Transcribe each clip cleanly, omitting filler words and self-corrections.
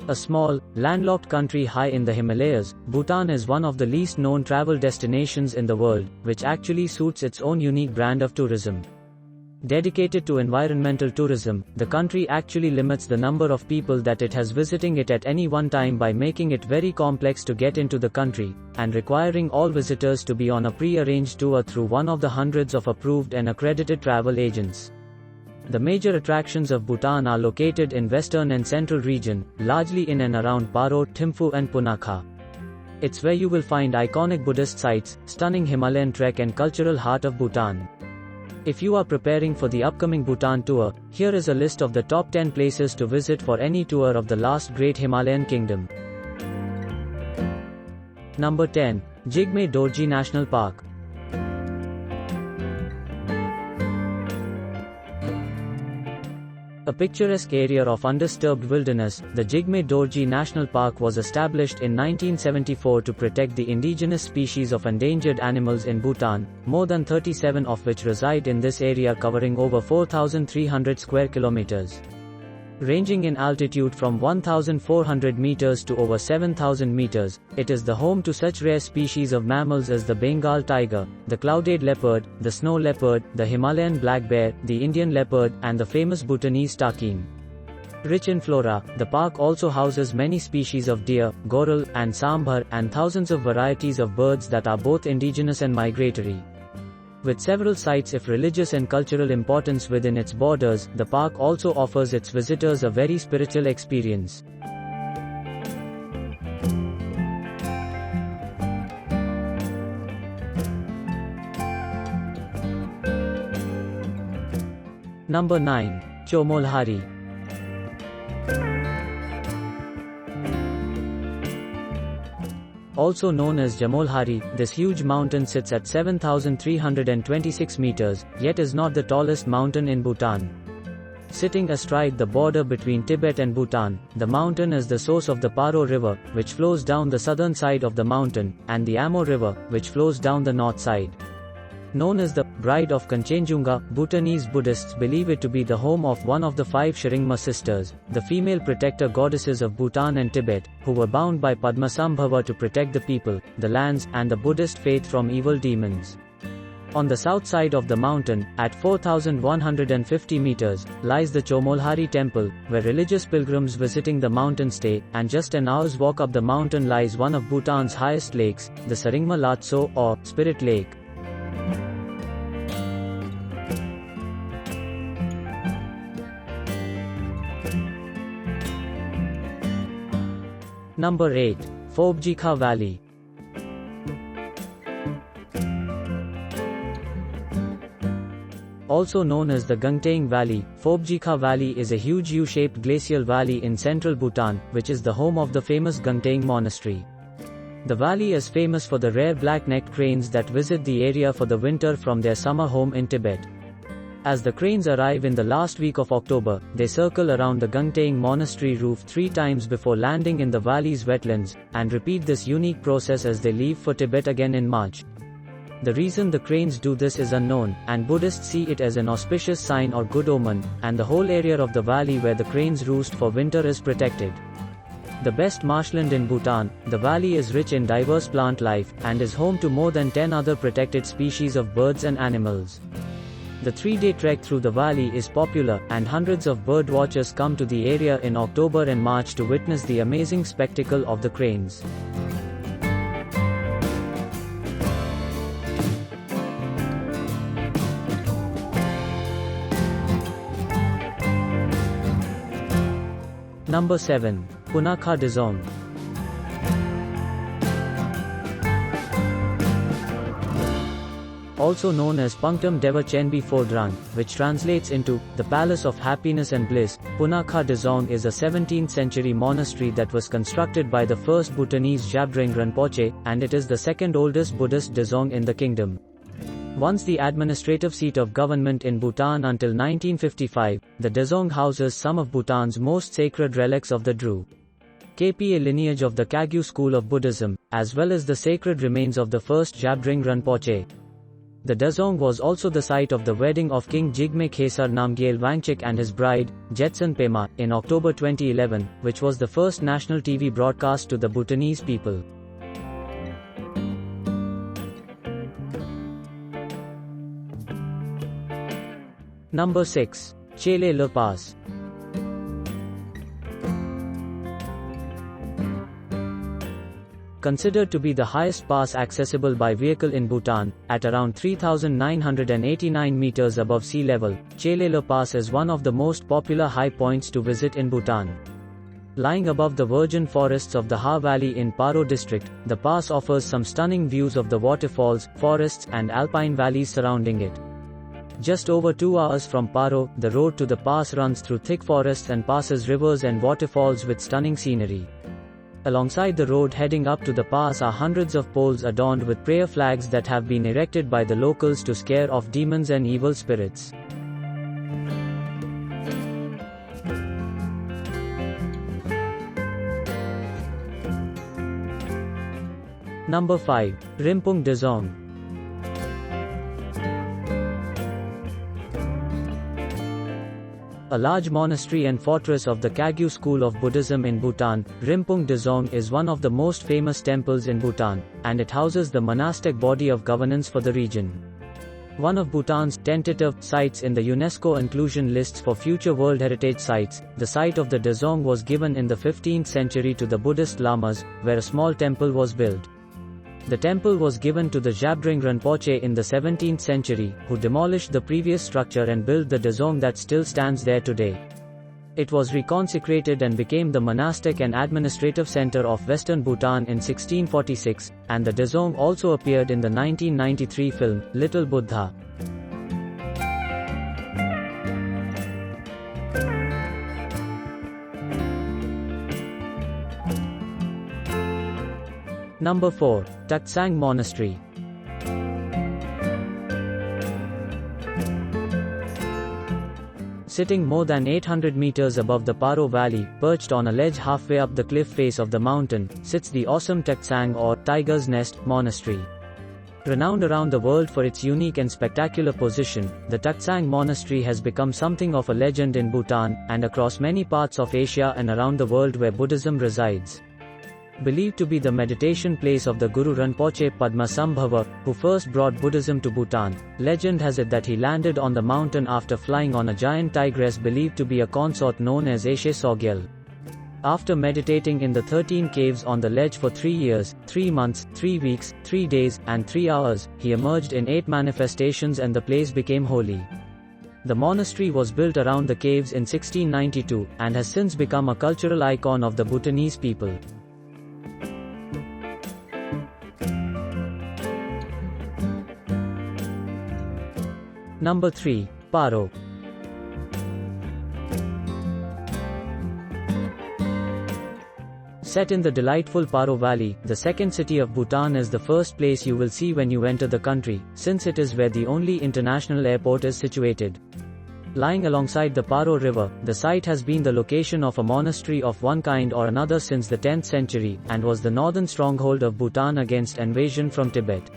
A small, landlocked country high in the Himalayas, Bhutan is one of the least known travel destinations in the world, which actually suits its own unique brand of tourism. Dedicated to environmental tourism, the country actually limits the number of people that it has visiting it at any one time by making it very complex to get into the country, and requiring all visitors to be on a pre-arranged tour through one of the hundreds of approved and accredited travel agents. The major attractions of Bhutan are located in western and central region, largely in and around Paro, Thimphu and Punakha. It's where you will find iconic Buddhist sites, stunning Himalayan trek and cultural heart of Bhutan. If you are preparing for the upcoming Bhutan tour, here is a list of the top 10 places to visit for any tour of the last great Himalayan kingdom. Number 10. Jigme Dorji National Park. A picturesque area of undisturbed wilderness, the Jigme Dorji National Park was established in 1974 to protect the indigenous species of endangered animals in Bhutan, more than 37 of which reside in this area covering over 4,300 square kilometers. Ranging in altitude from 1,400 meters to over 7,000 meters, it is the home to such rare species of mammals as the Bengal tiger, the clouded leopard, the snow leopard, the Himalayan black bear, the Indian leopard, and the famous Bhutanese takin. Rich in flora, the park also houses many species of deer, goral, and sambar, and thousands of varieties of birds that are both indigenous and migratory. With several sites of religious and cultural importance within its borders, the park also offers its visitors a very spiritual experience. Number 9. Chomolhari. Also known as Chomolhari, this huge mountain sits at 7,326 meters, yet is not the tallest mountain in Bhutan. Sitting astride the border between Tibet and Bhutan, the mountain is the source of the Paro River, which flows down the southern side of the mountain, and the Amo River, which flows down the north side. Known as the Bride of Kanchenjunga, Bhutanese Buddhists believe it to be the home of one of the 5 Shringma sisters, the female protector goddesses of Bhutan and Tibet, who were bound by Padmasambhava to protect the people, the lands, and the Buddhist faith from evil demons. On the south side of the mountain, at 4,150 meters, lies the Chomolhari temple, where religious pilgrims visiting the mountain stay, and just an hour's walk up the mountain lies one of Bhutan's highest lakes, the Saringma Latso, or Spirit Lake. Number 8. Phobjikha Valley. Also known as the Gangtang Valley, Phobjikha Valley is a huge U-shaped glacial valley in central Bhutan, which is the home of the famous Changtang Monastery. The valley is famous for the rare black-necked cranes that visit the area for the winter from their summer home in Tibet. As the cranes arrive in the last week of October, they circle around the Changtang Monastery roof 3 times before landing in the valley's wetlands, and repeat this unique process as they leave for Tibet again in March. The reason the cranes do this is unknown, and Buddhists see it as an auspicious sign or good omen, and the whole area of the valley where the cranes roost for winter is protected. The best marshland in Bhutan, the valley is rich in diverse plant life, and is home to more than 10 other protected species of birds and animals. The 3-day trek through the valley is popular, and hundreds of bird watchers come to the area in October and March to witness the amazing spectacle of the cranes. Number 7. Punakha Dzong. Also known as Punctum Deva Chenbi Phodrang, which translates into the Palace of Happiness and Bliss, Punakha Dzong is a 17th century monastery that was constructed by the first Bhutanese Jabdrung Rinpoche, and it is the second oldest Buddhist Dzong in the kingdom. Once the administrative seat of government in Bhutan until 1955, the Dzong houses some of Bhutan's most sacred relics of the Dru Kpa lineage of the Kagyu school of Buddhism, as well as the sacred remains of the first Jabdrung Rinpoche. The Dzong was also the site of the wedding of King Jigme Khesar Namgyel Wangchuk and his bride, Jetsun Pema, in October 2011, which was the first national TV broadcast to the Bhutanese people. Number 6. Chele La Pass. Considered to be the highest pass accessible by vehicle in Bhutan, at around 3,989 meters above sea level, Chele La Pass is one of the most popular high points to visit in Bhutan. Lying above the virgin forests of the Ha Valley in Paro district, the pass offers some stunning views of the waterfalls, forests, and alpine valleys surrounding it. Just over 2 hours from Paro, the road to the pass runs through thick forests and passes rivers and waterfalls with stunning scenery. Alongside the road heading up to the pass are hundreds of poles adorned with prayer flags that have been erected by the locals to scare off demons and evil spirits. Number 5. Rinpung Dzong. A large monastery and fortress of the Kagyu school of Buddhism in Bhutan, Rinpung Dzong is one of the most famous temples in Bhutan, and it houses the monastic body of governance for the region. One of Bhutan's tentative sites in the UNESCO inclusion lists for future World Heritage Sites, the site of the Dzong was given in the 15th century to the Buddhist lamas, where a small temple was built. The temple was given to the Zhabdrung Rinpoche in the 17th century, who demolished the previous structure and built the Dzong that still stands there today. It was reconsecrated and became the monastic and administrative center of western Bhutan in 1646, and the Dzong also appeared in the 1993 film, Little Buddha. Number 4. Taktshang Monastery. Sitting more than 800 meters above the Paro Valley, perched on a ledge halfway up the cliff face of the mountain, sits the awesome Taktshang or Tiger's Nest Monastery. Renowned around the world for its unique and spectacular position, the Taktshang Monastery has become something of a legend in Bhutan, and across many parts of Asia and around the world where Buddhism resides. Believed to be the meditation place of the Guru Rinpoche Padmasambhava, who first brought Buddhism to Bhutan, legend has it that he landed on the mountain after flying on a giant tigress believed to be a consort known as Eshe Sogyal. After meditating in the 13 caves on the ledge for 3 years, 3 months, 3 weeks, 3 days, and 3 hours, he emerged in 8 manifestations and the place became holy. The monastery was built around the caves in 1692, and has since become a cultural icon of the Bhutanese people. Number 3. Paro. Set in the delightful Paro Valley, the second city of Bhutan is the first place you will see when you enter the country, since it is where the only international airport is situated. Lying alongside the Paro River, the site has been the location of a monastery of one kind or another since the 10th century, and was the northern stronghold of Bhutan against invasion from Tibet.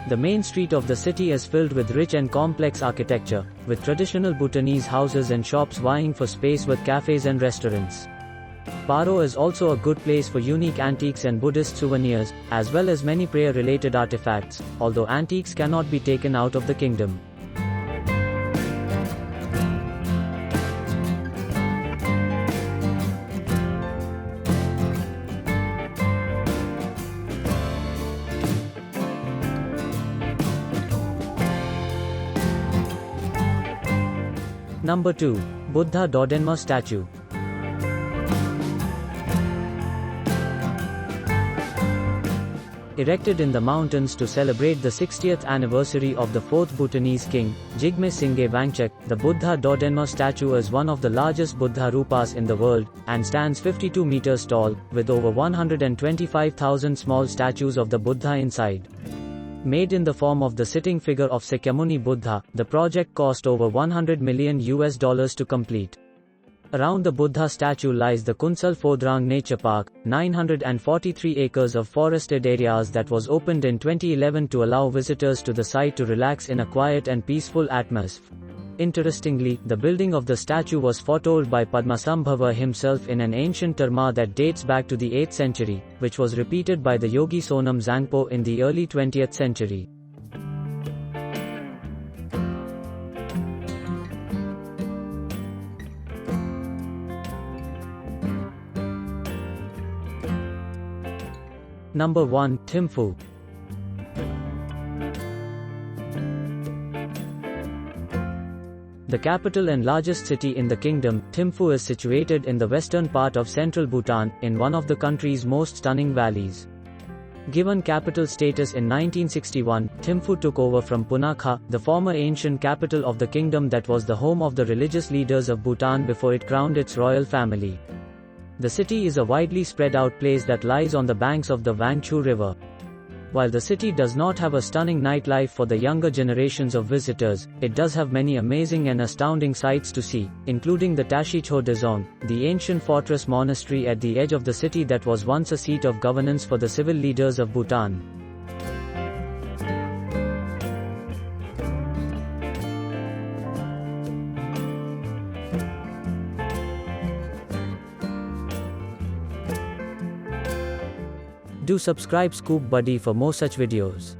The main street of the city is filled with rich and complex architecture, with traditional Bhutanese houses and shops vying for space with cafes and restaurants. Paro is also a good place for unique antiques and Buddhist souvenirs, as well as many prayer-related artifacts, although antiques cannot be taken out of the kingdom. Number 2. Buddha Dordenma Statue. Erected in the mountains to celebrate the 60th anniversary of the 4th Bhutanese king, Jigme Singye Wangchuk, the Buddha Dordenma statue is one of the largest Buddha rupas in the world, and stands 52 meters tall, with over 125,000 small statues of the Buddha inside. Made in the form of the sitting figure of Sakyamuni Buddha, the project cost over $100 million to complete. Around the Buddha statue lies the Kunsal Phodrang Nature Park, 943 acres of forested areas that was opened in 2011 to allow visitors to the site to relax in a quiet and peaceful atmosphere. Interestingly, the building of the statue was foretold by Padmasambhava himself in an ancient Dharma that dates back to the 8th century, which was repeated by the yogi Sonam Zangpo in the early 20th century. Number 1. Thimphu. The capital and largest city in the kingdom, Thimphu is situated in the western part of central Bhutan, in one of the country's most stunning valleys. Given capital status in 1961, Thimphu took over from Punakha, the former ancient capital of the kingdom that was the home of the religious leaders of Bhutan before it crowned its royal family. The city is a widely spread out place that lies on the banks of the Wangchu River. While the city does not have a stunning nightlife for the younger generations of visitors, it does have many amazing and astounding sights to see, including the Phobjikha Dzong, the ancient fortress monastery at the edge of the city that was once a seat of governance for the civil leaders of Bhutan. Do subscribe ScoopBuddy for more such videos.